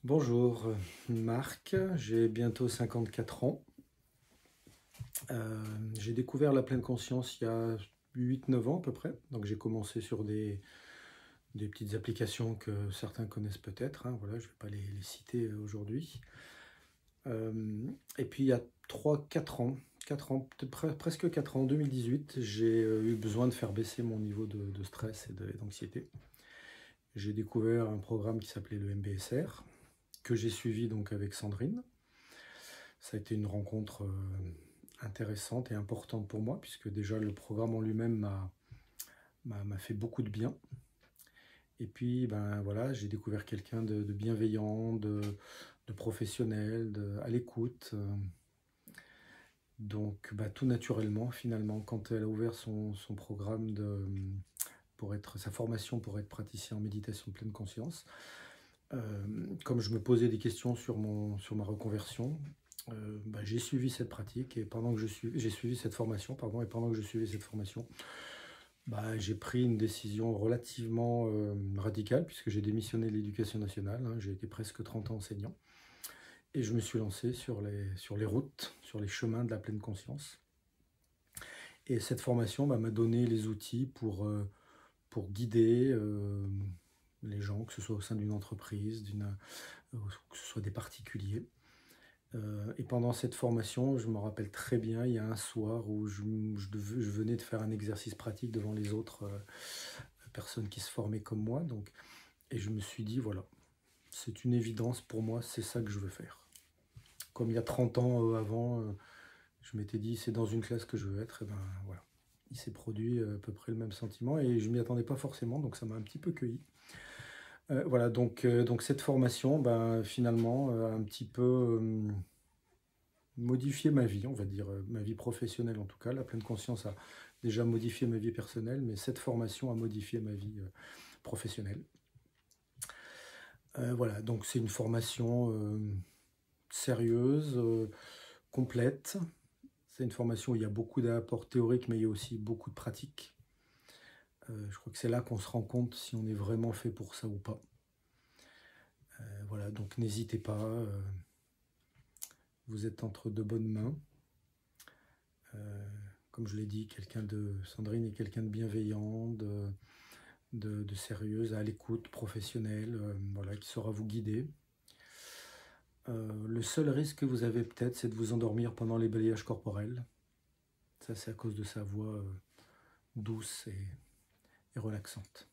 Bonjour, Marc, j'ai bientôt 54 ans. J'ai découvert la pleine conscience il y a 8-9 ans à peu près. Donc j'ai commencé sur des petites applications que certains connaissent peut-être, hein, voilà, je ne vais pas les citer aujourd'hui. Et puis il y a 3-4 ans, 4 ans, presque 4 ans, en 2018, j'ai eu besoin de faire baisser mon niveau de stress et d'anxiété. J'ai découvert un programme qui s'appelait le MBSR, que j'ai suivi donc avec Sandrine. Ça a été une rencontre intéressante et importante pour moi, puisque déjà le programme en lui-même m'a fait beaucoup de bien. Et puis, ben voilà, j'ai découvert quelqu'un de bienveillant, de professionnel, à l'écoute. Donc, bah, tout naturellement, finalement, quand elle a ouvert son programme sa formation pour être praticien en méditation de pleine conscience, comme je me posais des questions sur ma reconversion, bah, j'ai suivi cette pratique et pendant que j'ai suivi cette formation, pardon, et pendant que je suivais cette formation, bah, j'ai pris une décision relativement radicale puisque j'ai démissionné de l'éducation nationale, hein, j'ai été presque 30 ans enseignant et je me suis lancé sur les routes, sur les chemins de la pleine conscience. Et cette formation bah, m'a donné les outils pour guider les gens, que ce soit au sein d'une entreprise, que ce soit des particuliers. Et pendant cette formation, je me rappelle très bien, il y a un soir où je venais de faire un exercice pratique devant les autres personnes qui se formaient comme moi. Donc, et je me suis dit, voilà, c'est une évidence pour moi, c'est ça que je veux faire. Comme il y a 30 ans avant, je m'étais dit, c'est dans une classe que je veux être, et ben voilà. Il s'est produit à peu près le même sentiment et je ne m'y attendais pas forcément, donc ça m'a un petit peu cueilli. Voilà, donc cette formation, ben, finalement, a un petit peu modifié ma vie, on va dire, ma vie professionnelle en tout cas. La pleine conscience a déjà modifié ma vie personnelle, mais cette formation a modifié ma vie professionnelle. Voilà, donc c'est une formation sérieuse, complète. C'est une formation où il y a beaucoup d'apports théoriques, mais il y a aussi beaucoup de pratiques. Je crois que c'est là qu'on se rend compte si on est vraiment fait pour ça ou pas. Voilà, donc n'hésitez pas, vous êtes entre de bonnes mains. Comme je l'ai dit, Sandrine est quelqu'un de bienveillant, de sérieuse, à l'écoute, professionnelle, voilà, qui saura vous guider. Le seul risque que vous avez peut-être, c'est de vous endormir pendant les balayages corporels. Ça, c'est à cause de sa voix douce et relaxante.